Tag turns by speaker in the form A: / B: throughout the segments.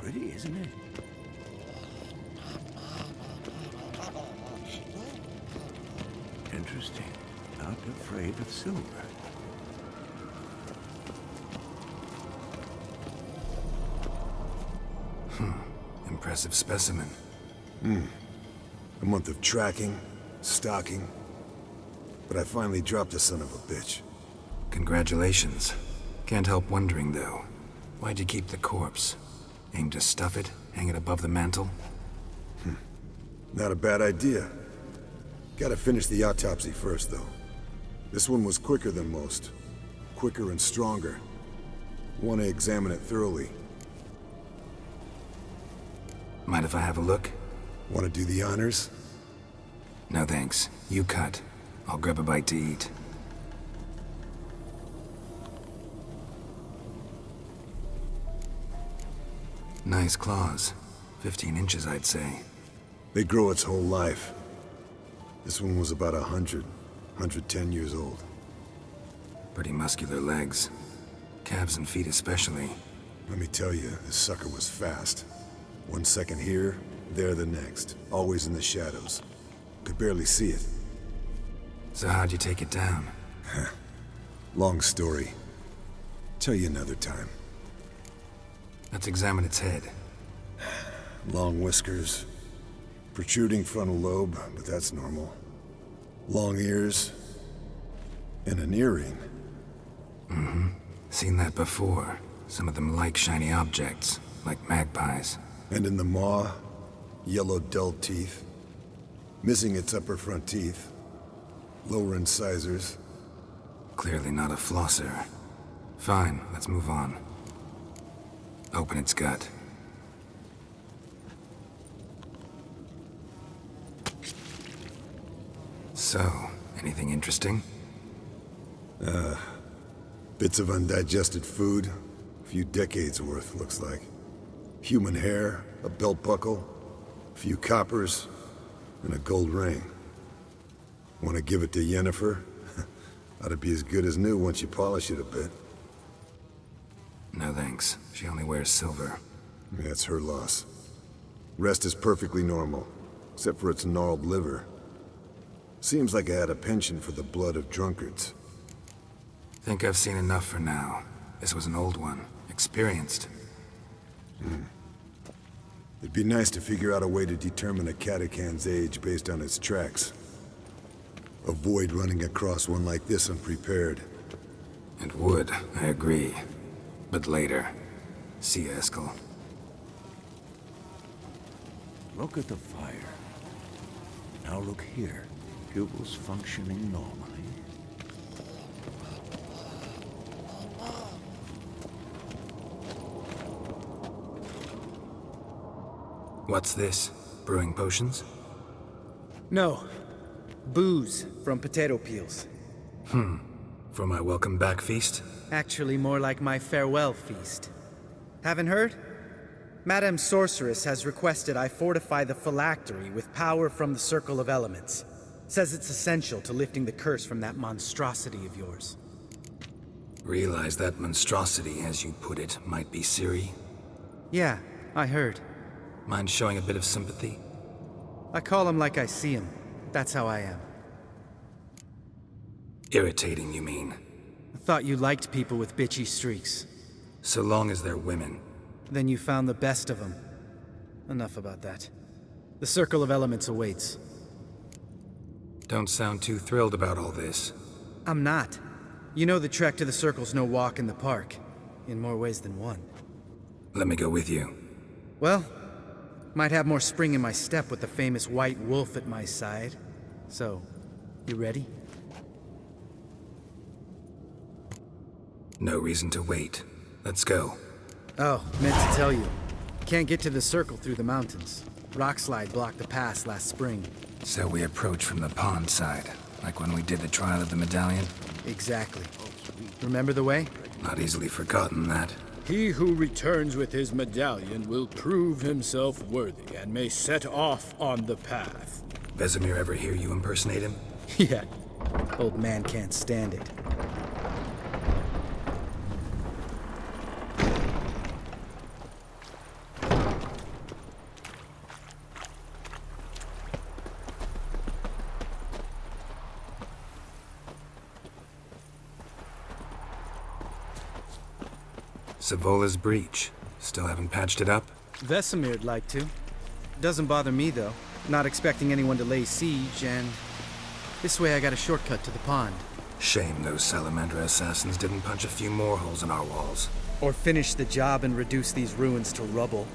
A: Pretty, isn't it? Interesting. Not afraid of silver.
B: Impressive specimen.
C: A month of tracking, stalking, but I finally dropped the son of a bitch.
B: Congratulations. Can't help wondering, though. Why'd you keep the corpse? Aim to stuff it? Hang it above the mantel?
C: Not a bad idea. Gotta finish the autopsy first, though. This one was quicker than most. Quicker and stronger. Want to examine it thoroughly.
B: Mind if I have a look?
C: Want to do the honors?
B: No thanks. You cut. I'll grab a bite to eat. Nice claws. 15 inches, I'd say.
C: They grow its whole life. This one was about 110 years old.
B: Pretty muscular legs. Calves and feet especially.
C: Let me tell you, this sucker was fast. 1 second here, there the next. Always in the shadows. Could barely see it.
B: So how'd you take it down?
C: Long story. Tell you another time.
B: Let's examine its head.
C: Long whiskers. Protruding frontal lobe, but that's normal. Long ears. And an earring.
B: Seen that before. Some of them like shiny objects, like magpies.
C: And in the maw, yellow dull teeth. Missing its upper front teeth. Lower incisors.
B: Clearly not a flosser. Fine, let's move on. Open its gut. So, anything interesting?
C: Bits of undigested food. A few decades worth, looks like. Human hair, a belt buckle, a few coppers, and a gold ring. Want to give it to Yennefer? Ought to be as good as new once you polish it a bit.
B: No thanks. She only wears silver.
C: That's her loss. Rest is perfectly normal, except for its gnarled liver. Seems like I had a penchant for the blood of drunkards.
B: Think I've seen enough for now. This was an old one. Experienced.
C: It'd be nice to figure out a way to determine a catacan's age based on its tracks. Avoid running across one like this unprepared.
B: It would, I agree. But later. See you, Eskel.
A: Look at the fire. Now look here. Pupils functioning normally.
B: What's this? Brewing potions?
D: No. Booze from potato peels.
B: For my welcome back feast?
D: Actually, more like my farewell feast. Haven't heard? Madame Sorceress has requested I fortify the phylactery with power from the Circle of Elements. Says it's essential to lifting the curse from that monstrosity of yours.
B: Realize that monstrosity, as you put it, might be Ciri?
D: Yeah, I heard.
B: Mind showing a bit of sympathy?
D: I call him like I see him. That's how I am.
B: Irritating, you mean?
D: I thought you liked people with bitchy streaks.
B: So long as they're women.
D: Then you found the best of them. Enough about that. The Circle of Elements awaits.
B: Don't sound too thrilled about all this.
D: I'm not. You know the trek to the Circle's no walk in the park. In more ways than one.
B: Let me go with you.
D: Well, might have more spring in my step with the famous white wolf at my side. So, you ready?
B: No reason to wait. Let's go.
D: Oh, meant to tell you. Can't get to the Circle through the mountains. Rockslide blocked the pass last spring.
B: So we approach from the pond side, like when we did the trial of the medallion?
D: Exactly. Remember the way?
B: Not easily forgotten, that.
E: He who returns with his medallion will prove himself worthy and may set off on the path.
B: Vesemir ever hear you impersonate him?
D: Yeah. Old man can't stand it.
B: Savola's breach. Still haven't patched it up?
D: Vesemir'd like to. Doesn't bother me, though. Not expecting anyone to lay siege, and this way I got a shortcut to the pond.
B: Shame those Salamander assassins didn't punch a few more holes in our walls.
D: Or finish the job and reduce these ruins to rubble.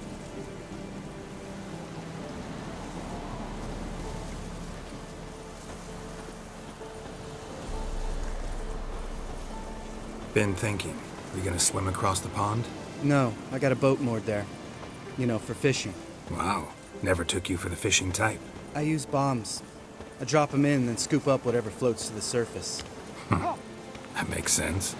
B: Been thinking. We gonna swim across the pond?
D: No, I got a boat moored there. You know, for fishing.
B: Wow. Never took you for the fishing type.
D: I use bombs. I drop them in, then scoop up whatever floats to the surface.
B: That makes sense.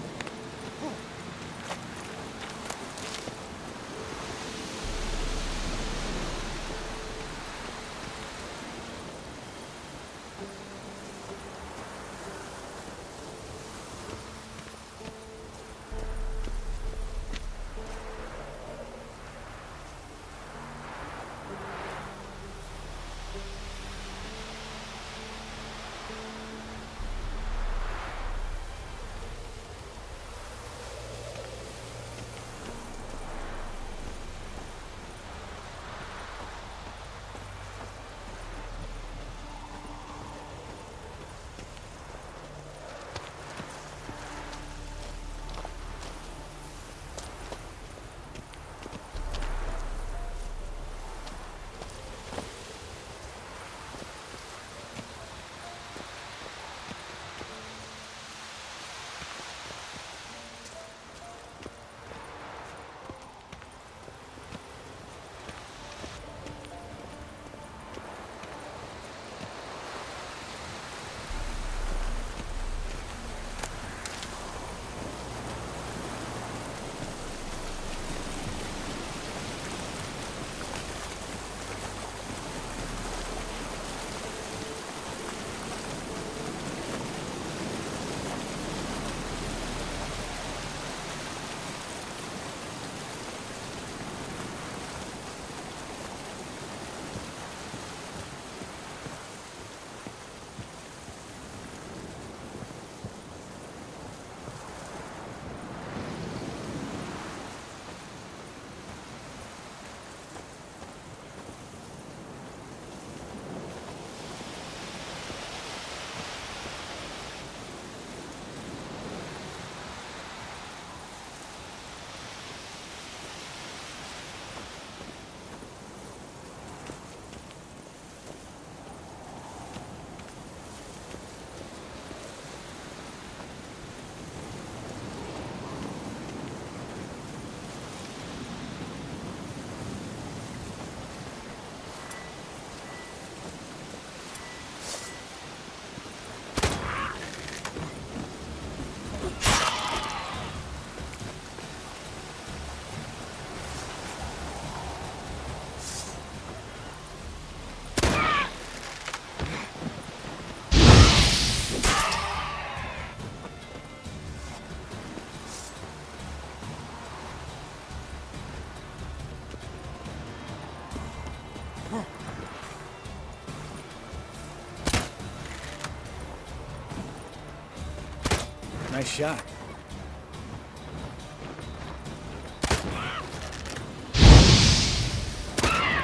D: Nice shot.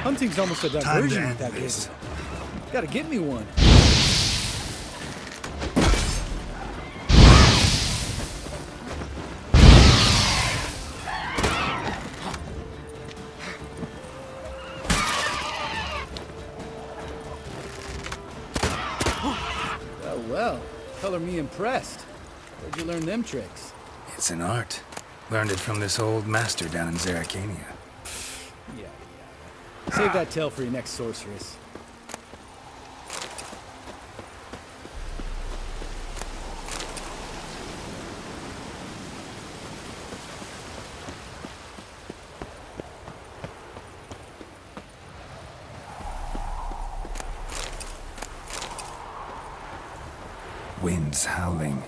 D: Hunting's almost a diversion with that
B: this.
D: game. Gotta get me one. Well, color me impressed. Where'd you learn them tricks?
B: It's an art. Learned it from this old master down in Zerrikania.
D: Yeah. Save that tale for your next sorceress.
B: Winds howling.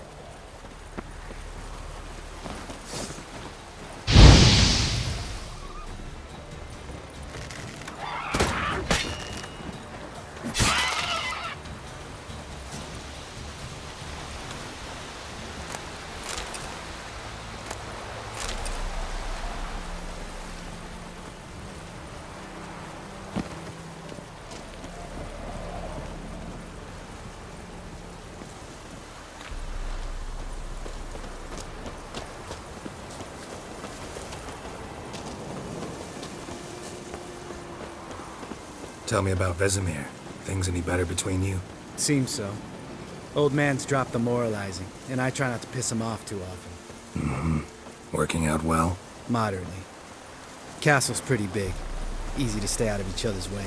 B: Tell me about Vesemir. Things any better between you?
D: Seems so. Old man's dropped the moralizing, and I try not to piss him off too often.
B: Working out well?
D: Moderately. Castle's pretty big. Easy to stay out of each other's way.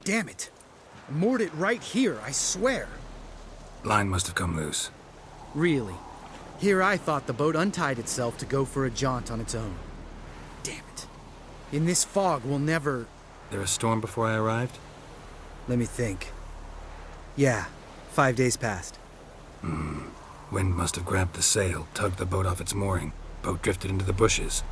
D: Damn it! I moored it right here, I swear.
B: Line must have come loose.
D: Really? Here I thought the boat untied itself to go for a jaunt on its own. Damn it. In this fog, we'll never...
B: There a storm before I arrived?
D: Let me think. Yeah, 5 days passed.
B: Wind must have grabbed the sail, tugged the boat off its mooring. Boat drifted into the bushes.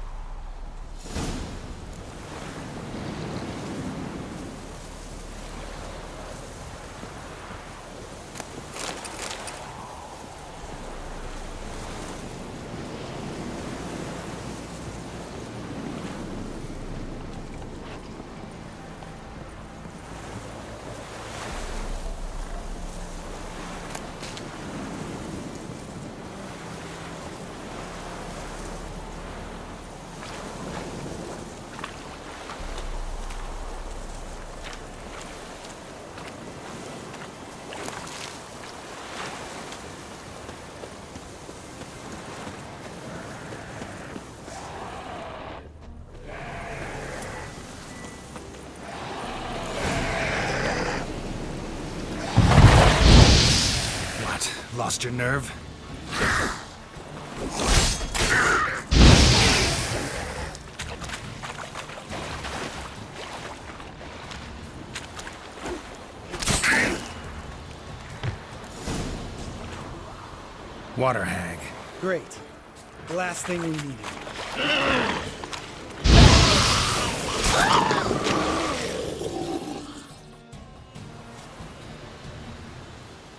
B: Lost your nerve? Water hag.
D: Great. The last thing we needed.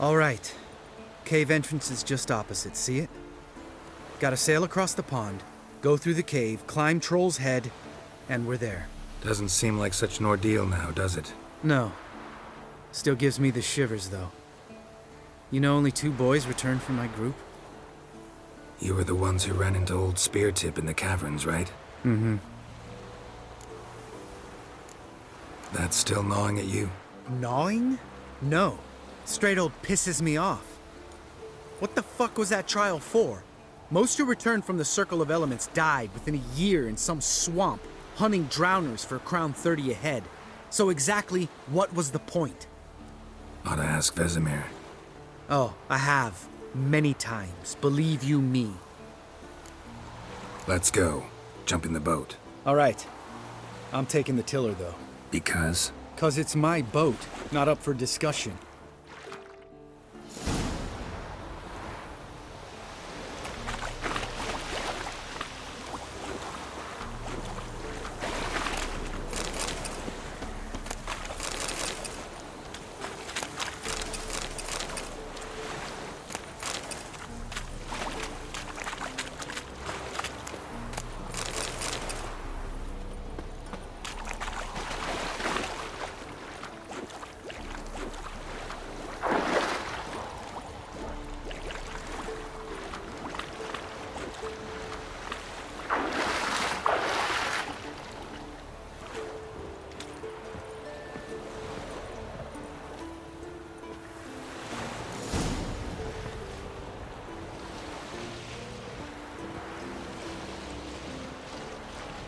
D: All right. Cave entrance is just opposite, see it? Gotta sail across the pond, go through the cave, climb Troll's Head, and we're there.
B: Doesn't seem like such an ordeal now, does it?
D: No. Still gives me the shivers, though. You know only 2 boys returned from my group?
B: You were the ones who ran into old Spear Tip in the caverns, right?
D: Mm-hmm.
B: That's still gnawing at you?
D: Gnawing? No. Straight old pisses me off. What the fuck was that trial for? Most who returned from the Circle of Elements died within a year in some swamp, hunting drowners for Crown 30 a head. So exactly what was the point?
B: Ought to ask Vesemir.
D: Oh, I have. Many times. Believe you me.
B: Let's go. Jump in the boat.
D: All right. I'm taking the tiller, though.
B: Because?
D: 'Cause it's my boat, not up for discussion.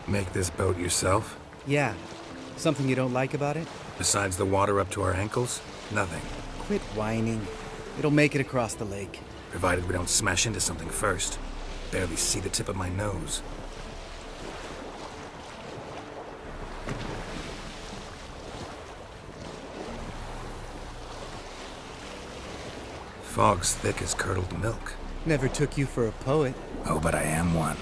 B: Make this boat yourself?
D: Yeah. Something you don't like about it?
B: Besides the water up to our ankles? Nothing.
D: Quit whining. It'll make it across the lake.
B: Provided we don't smash into something first. Barely see the tip of my nose. Fog's thick as curdled milk.
D: Never took you for a poet.
B: Oh, but I am one.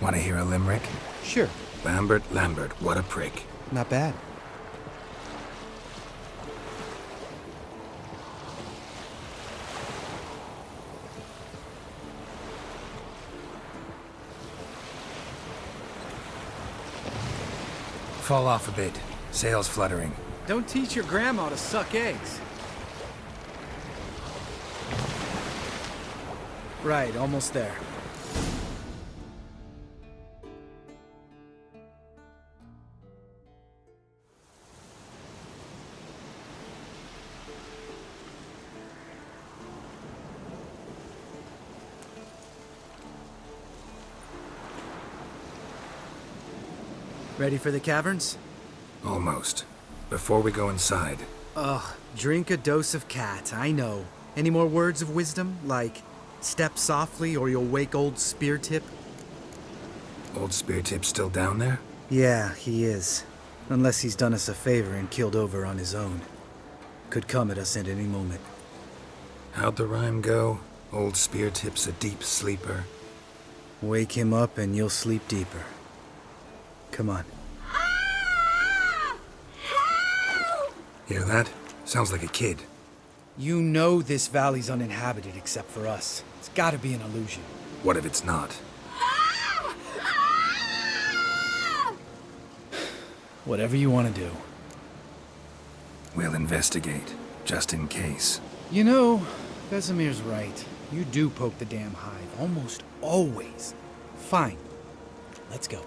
B: Want to hear a limerick?
D: Sure.
B: Lambert, Lambert, what a prick.
D: Not bad.
B: Fall off a bit. Sails fluttering.
F: Don't teach your grandma to suck eggs.
D: Right, almost there. Ready for the caverns?
B: Almost. Before we go inside,
D: Ugh, drink a dose of cat, I know. Any more words of wisdom, like step softly or you'll wake old Speartip?
B: old Speartip's still down there?
D: Yeah, he is. Unless he's done us a favor and keeled over on his own. Could come at us at any moment.
B: How'd the rhyme go? Old Speartip's a deep sleeper.
D: Wake him up and you'll sleep deeper. Come on.
B: Hear that? Sounds like a kid.
D: You know this valley's uninhabited except for us. It's gotta be an illusion.
B: What if it's not?
D: Whatever you want to do.
B: We'll investigate, just in case.
D: You know, Vesemir's right. You do poke the damn hive, almost always. Fine. Let's go.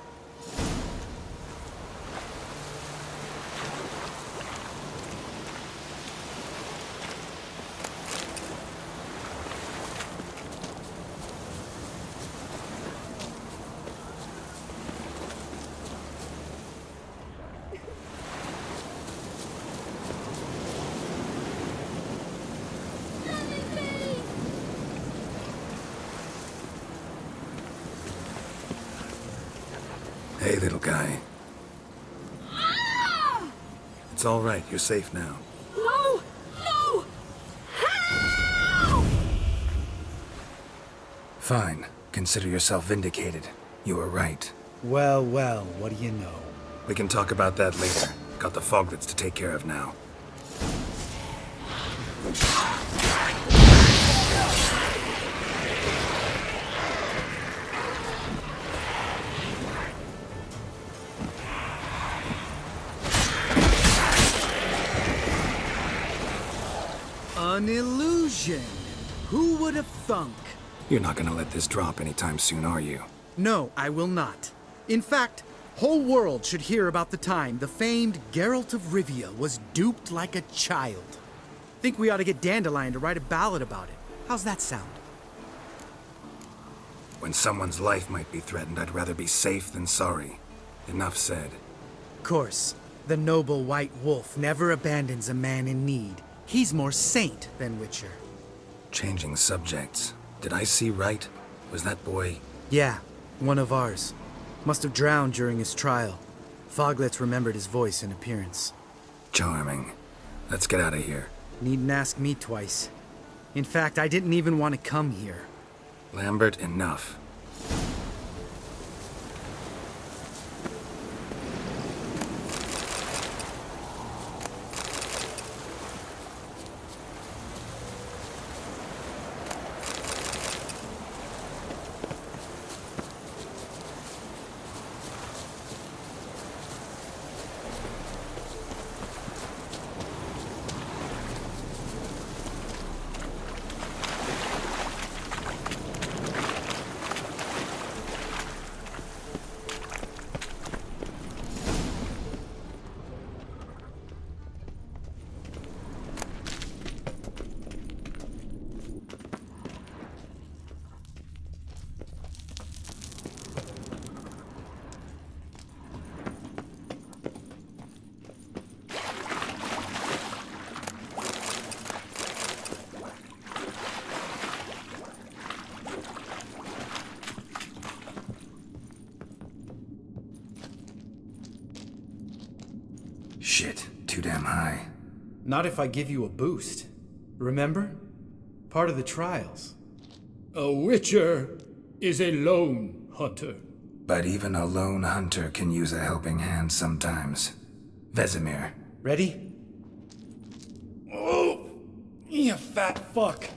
B: Hey, little guy. It's all right. You're safe now.
G: No! No! Help!
B: Fine. Consider yourself vindicated. You were right.
D: Well, well, what do you know?
B: We can talk about that later. Got the foglets to take care of now.
D: An illusion! Who would have thunk?
B: You're not gonna let this drop anytime soon, are you?
D: No, I will not. In fact, whole world should hear about the time the famed Geralt of Rivia was duped like a child. Think we ought to get Dandelion to write a ballad about it. How's that sound?
B: When someone's life might be threatened, I'd rather be safe than sorry. Enough said.
D: Course, the noble white wolf never abandons a man in need. He's more saint than Witcher.
B: Changing subjects. Did I see right? Was that boy...
D: Yeah, one of ours. Must have drowned during his trial. Foglets remembered his voice and appearance.
B: Charming. Let's get out of here.
D: Needn't ask me twice. In fact, I didn't even want to come here.
B: Lambert, enough. Shit, too damn high.
D: Not if I give you a boost. Remember?
F: Part of the trials.
E: A witcher is a lone hunter.
B: But even a lone hunter can use a helping hand sometimes. Vesemir.
F: Ready? Oh! You fat fuck!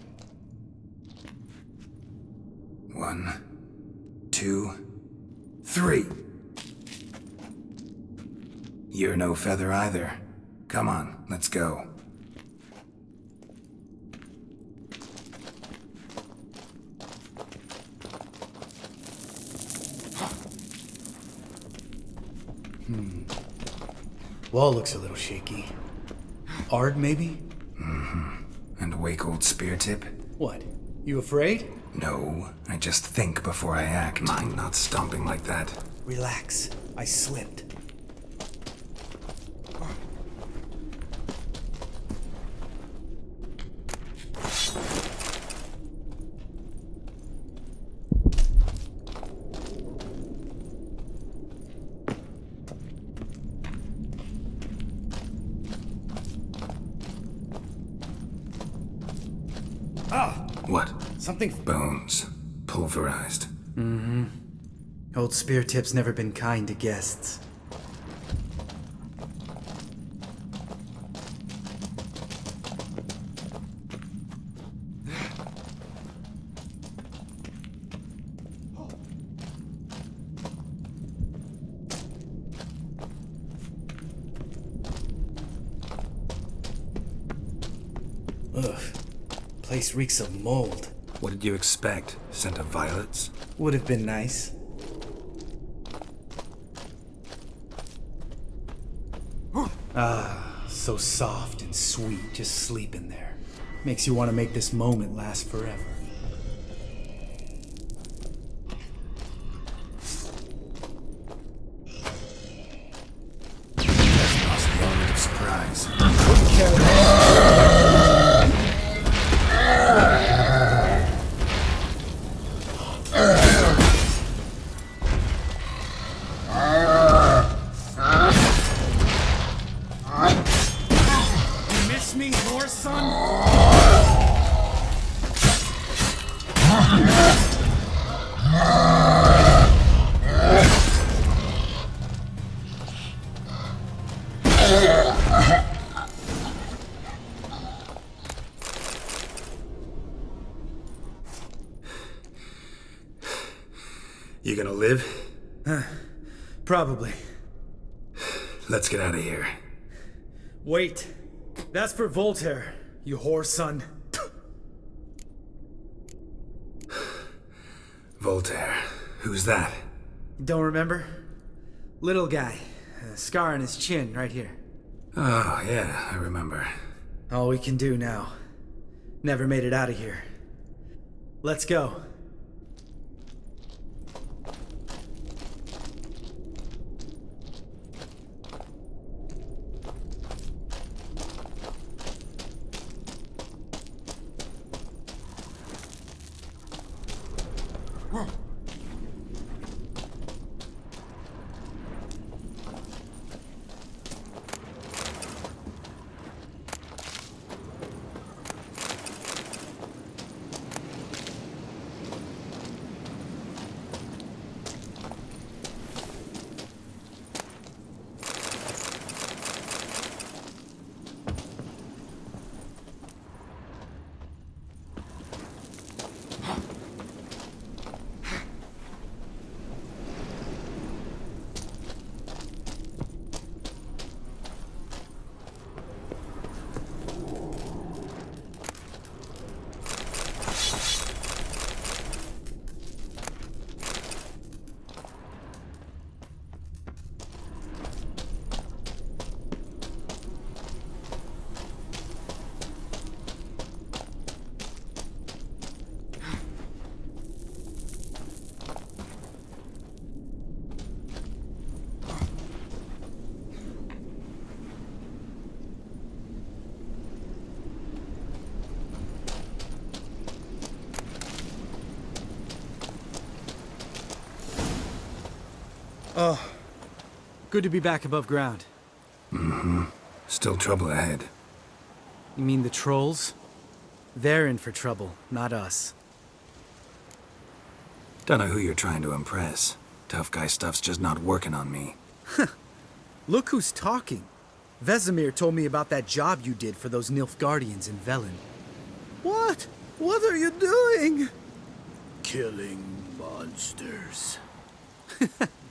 B: 1, 2, 3. You're no feather either. Come on, let's go.
F: Wall looks a little shaky. Ard, maybe?
B: And wake old spear tip?
F: What? You afraid?
B: No, I just think before I act. Mind not stomping like that.
F: Relax. I slipped.
B: What?
F: Something.
B: Bones. Pulverized.
F: Old Spear Tip's never been kind to guests. Ugh. Place reeks of mold.
B: What did you expect? Scent of violets?
F: Would have been nice. Ah, so soft and sweet, just sleeping there. Makes you want to make this moment last forever.
B: That's lost the element of surprise.
F: Wouldn't care less. You miss me more, son?
B: You gonna live?
F: Probably.
B: Let's get out of here.
F: Wait. That's for Voltaire, you whore son.
B: Voltaire. Who's that?
F: Don't remember? Little guy. A scar on his chin, right here.
B: Oh, yeah, I remember.
F: All we can do now. Never made it out of here. Let's go. Oh, good to be back above ground.
B: Still trouble ahead.
F: You mean the trolls?
D: They're in for trouble, not us.
B: Don't know who you're trying to impress. Tough guy stuff's just not working on me.
D: Look who's talking. Vesemir told me about that job you did for those Nilfgaardians in Velen. What? What are you doing?
E: Killing monsters.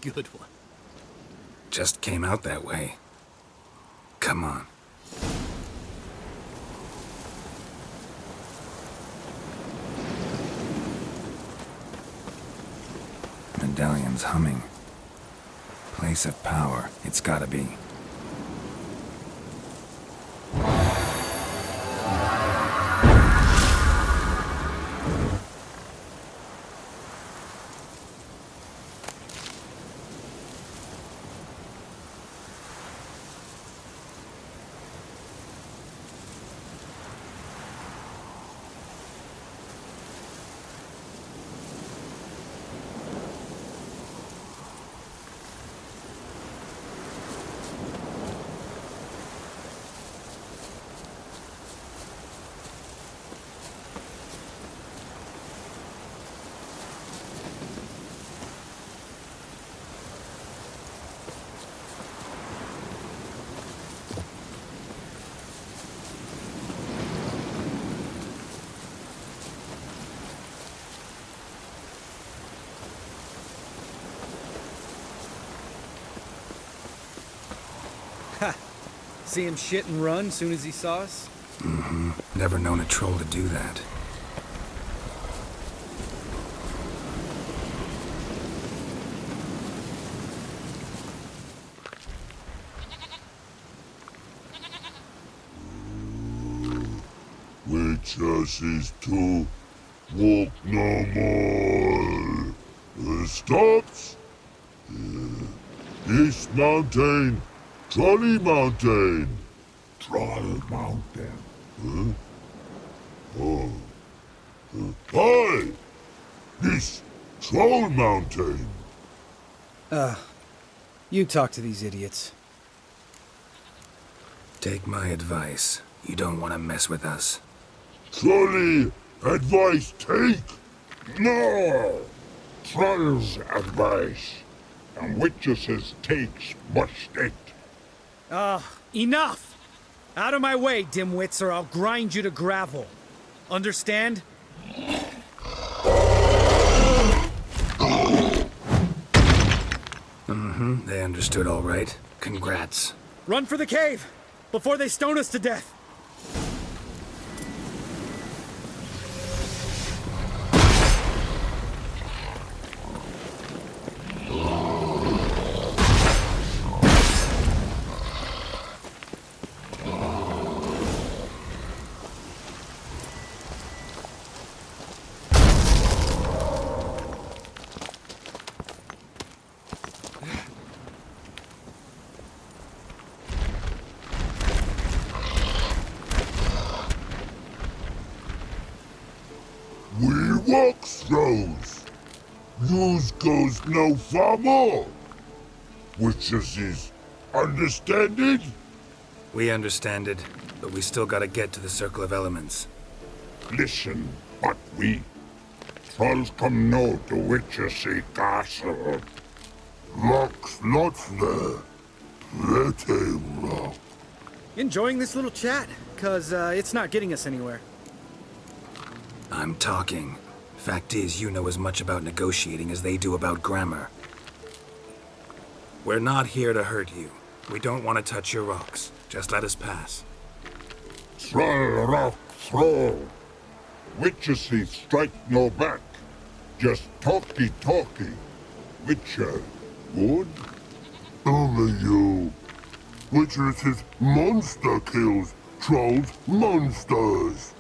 D: Good one.
B: Just came out that way. Come on. Medallion's humming. Place of power, it's gotta be.
D: See him shit and run soon as he saw us?
B: Never known a troll to do that.
H: Witches is to walk no more. Stops. This mountain, Trolley Mountain. Troll Mountain. Oh. Hi! This Troll Mountain.
D: You talk to these idiots.
B: Take my advice. You don't want to mess with us.
H: Trolley advice take. No! Troll's advice. And witches takes must it.
D: Enough! Out of my way, dimwits, or I'll grind you to gravel. Understand?
B: They understood all right. Congrats.
D: Run for the cave! Before they stone us to death!
H: We walk throws. News goes no far more. Witches is understand it?
B: We understand it, but we still gotta get to the Circle of Elements.
H: Listen, but we trolls come no to witches castle. Rocks lots there. Pretty rock.
D: Enjoying this little chat? Cause, it's not getting us anywhere.
B: I'm talking. Fact is, you know as much about negotiating as they do about grammar. We're not here to hurt you. We don't want to touch your rocks. Just let us pass.
H: Troll rock throw. Witches strike no back. Just talky. Witcher, good? Only you. Witches monster kills. Trolls monsters.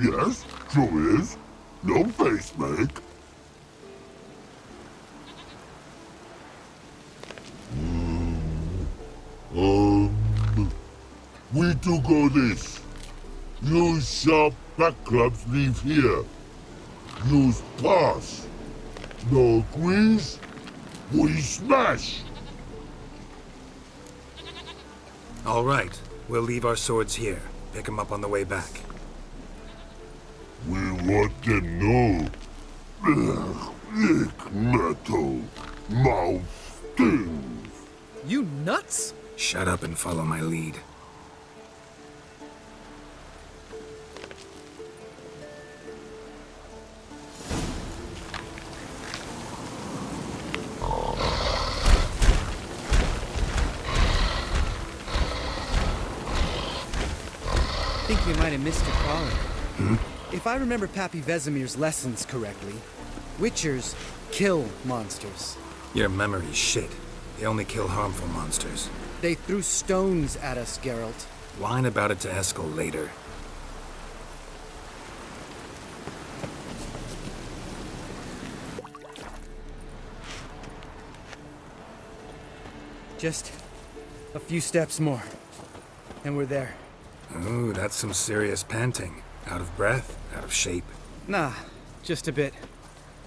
H: Yes, true is. No face make. We do go this. Use sharp back clubs leave here. Use pass. No agrees. We smash.
B: All right. We'll leave our swords here. Pick them up on the way back.
H: what them know. Ugh, thick metal. Mouth stings.
D: You nuts?
B: Shut up and follow my lead.
D: I think we might have missed your calling. If I remember Pappy Vesemir's lessons correctly, Witchers kill monsters.
B: Your memory's shit. They only kill harmful monsters.
D: They threw stones at us, Geralt.
B: Whine about it to Eskel later.
D: Just a few steps more, and we're there.
B: Ooh, that's some serious panting. Out of breath, out of shape.
D: Nah, just a bit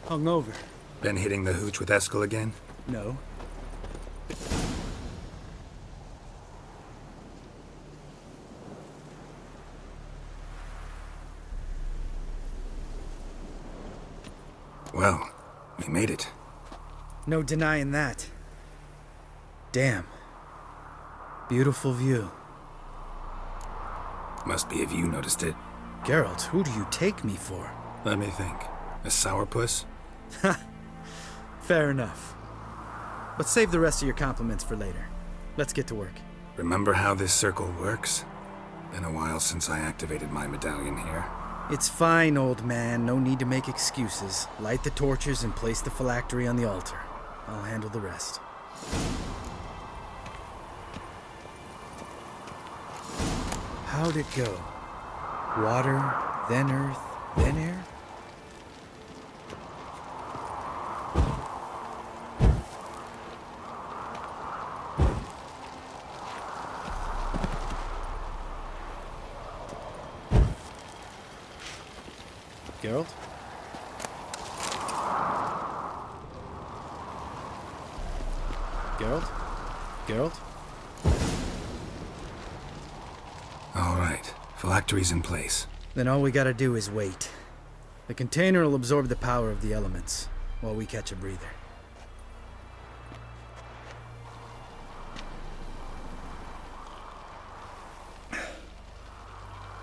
D: hungover.
B: Been hitting the hooch with Eskel again?
D: No.
B: Well, we made it.
D: No denying that. Damn. Beautiful view.
B: Must be if you noticed it.
D: Geralt, who do you take me for?
B: Let me think. A sourpuss?
D: Fair enough. But save the rest of your compliments for later. Let's get to work.
B: Remember how this circle works? Been a while since I activated my medallion here.
D: It's fine, old man. No need to make excuses. Light the torches and place the phylactery on the altar. I'll handle the rest. How'd it go? Water, then earth, then air? Geralt? Geralt? Geralt?
B: All right. Phylactery's in place.
D: Then all we gotta do is wait. The container will absorb the power of the elements, while we catch a breather.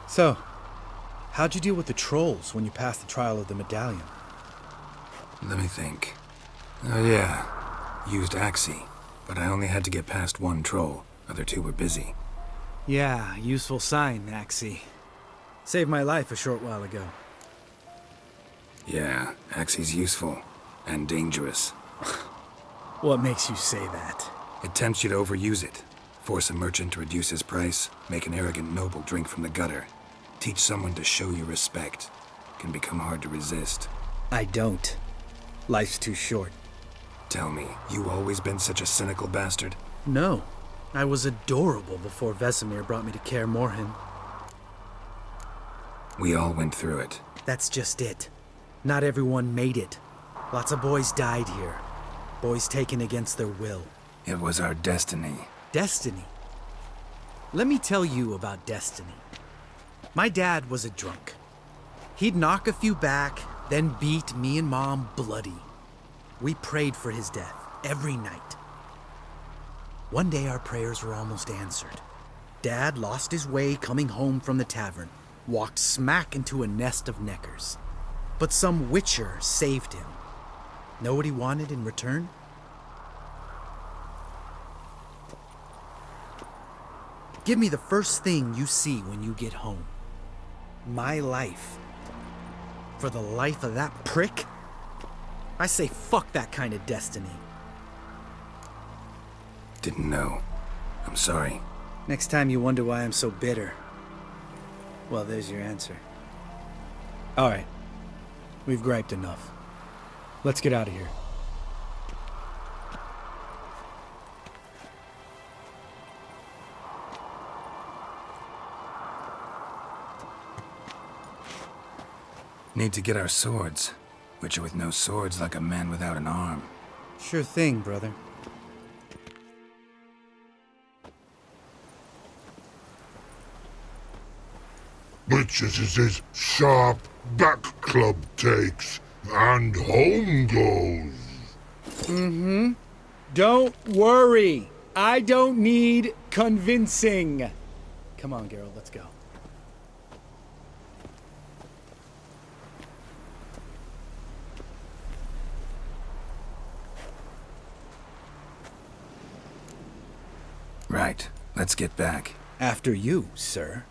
D: So, how'd you deal with the trolls when you passed the trial of the medallion?
B: Let me think. Oh yeah. Used Axie. But I only had to get past one troll. Other two were busy.
D: Yeah, useful sign, Axie. Saved my life a short while ago.
B: Yeah, Axie's useful. And dangerous.
D: What makes you say that?
B: It tempts you to overuse it. Force a merchant to reduce his price. Make an arrogant noble drink from the gutter. Teach someone to show you respect. Can become hard to resist.
D: I don't. Life's too short.
B: Tell me, you always been such a cynical bastard?
D: No. I was adorable before Vesemir brought me to Kaer Morhen.
B: We all went through it.
D: That's just it. Not everyone made it. Lots of boys died here. Boys taken against their will.
B: It was our destiny.
D: Destiny. Let me tell you about destiny. My dad was a drunk. He'd knock a few back, then beat me and Mom bloody. We prayed for his death every night. One day our prayers were almost answered. Dad lost his way coming home from the tavern, walked smack into a nest of neckers. But some witcher saved him. Know what he wanted in return? Give me the first thing you see when you get home. My life. For the life of that prick? I say fuck that kind of destiny.
B: Didn't know. I'm sorry.
D: Next time you wonder why I'm so bitter, well, there's your answer. All right. We've griped enough. Let's get out of here.
B: Need to get our swords. Witcher with no swords like a man without an arm.
D: Sure thing, brother.
H: Witches is as sharp, back club takes, and home goes.
E: Don't worry. I don't need convincing. Come on, Geralt, let's go.
B: Right. Let's get back.
D: After you, sir.